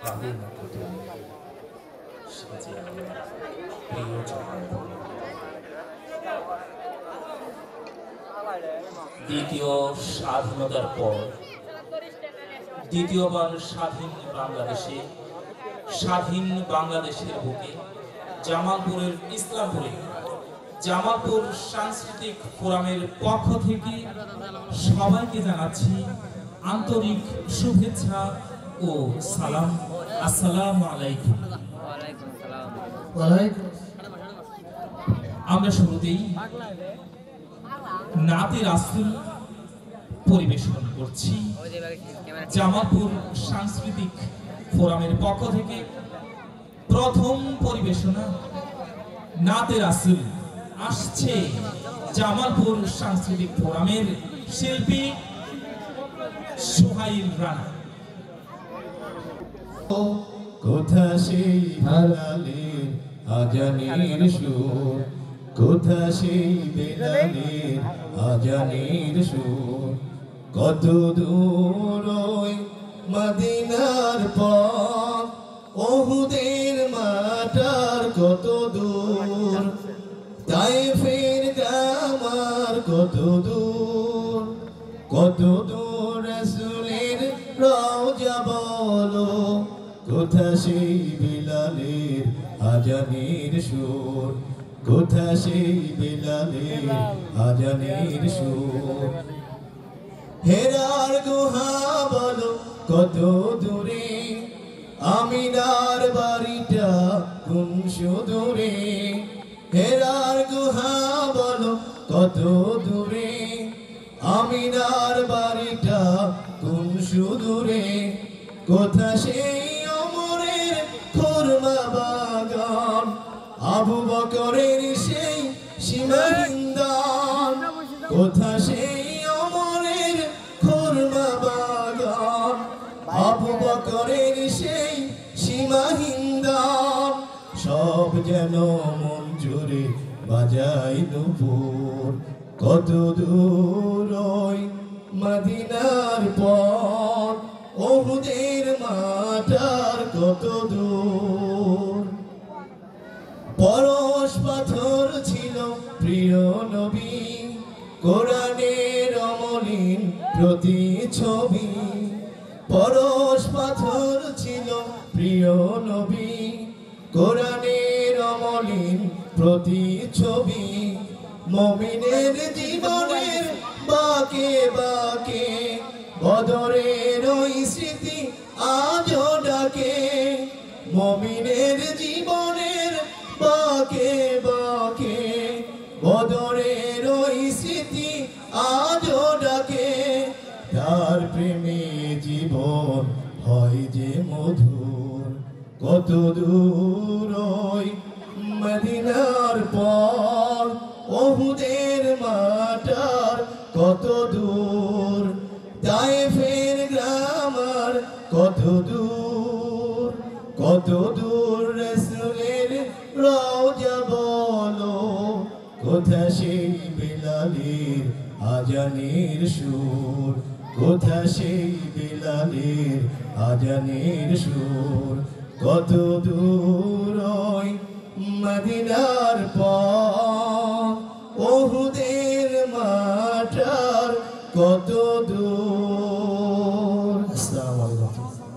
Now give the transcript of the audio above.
তাদের মতো তুমি সাজে আমার প্রিয় জন্মভূমি। দ্বিতীয় স্বাধীনতার পর দ্বিতীয়বার স্বাধীন বাংলাদেশের বুকে জামালপুরের ইসলামপুরে জামালপুর সাংস্কৃতিক ফোরামের পক্ষ থেকে সবাইকে জানাচ্ছি আন্তরিক শুভেচ্ছা ও সালাম। আসসালামু আলাইকুম। আমরা শুরুতেই নাতে রাসূল পরিবেশন করছি জামালপুর সাংস্কৃতিক ফোরামের পক্ষ থেকে। প্রথম পরিবেশনা নাতে রাসূল আসছে জামালপুর সাংস্কৃতিক ফোরামের শিল্পী সোহাইল রানা। কোথা সেই ভালালের আজানের সুর, কোথা সেই বেলালের আজানের সুর, কত দূর ওই মদিনার পথ, ওহুদের মাটার কত দূর, তায়েফের গ্রামার কত দূর, কত দূর রাসূলের রওজা বলো, কোথা সেই বেলালের আজানের সুর, কোথা সেই বেলালের আজানের সুর। হেরার গুহা বলো কত দূরে, আমিনার বাড়িটা কোন সুদূরে, হেরার গুহা বলো কত দূরে, আমিনার বাড়িটা কোন সুদূরে, কোথা সেই ওমরের খুরমা বাগান, আবু বকরের সেই সীমাহীন দান, কোথা সেই ওমরের খুরমা বাগান, আবু বকরের সেই সীমাহীন দান, সব যেন মন জুড়ে বাজাই নুপুর, কত দূর ওই মদিনার পথ, ওহুদের মাটার কত দূর। পরশ পাথর ছিল প্রিয় নবী, কোরআনের অমলিন প্রতিছবি, পরশ পাথর ছিল প্রিয় নবী, কোরআনের অমলিন প্রতিছবি, মুমিনের জীবনের বাঁকে বাঁকে বদরের ওই স্মৃতি আজও ডাকে, মুমিনের জীবনের বাঁকে বাঁকে বদরের ওই স্মৃতি আজও ডাকে, তার প্রেমে জীবন হয় যে মধুর, কত দূর ওই মদিনার পথ, ওহুদের মাটার কত দূর, তায়েফের গ্রামার কত দূর, কত দূর রাসূলের রওজা বলো, কোথা সেই বেলালের আজানের সুর, কোথা সেই বেলালের আজানের সুর, কত দূর ওই মদিনার পথ, ওহুদের মাটার কত দূর। আসসালামু আলাইকুম।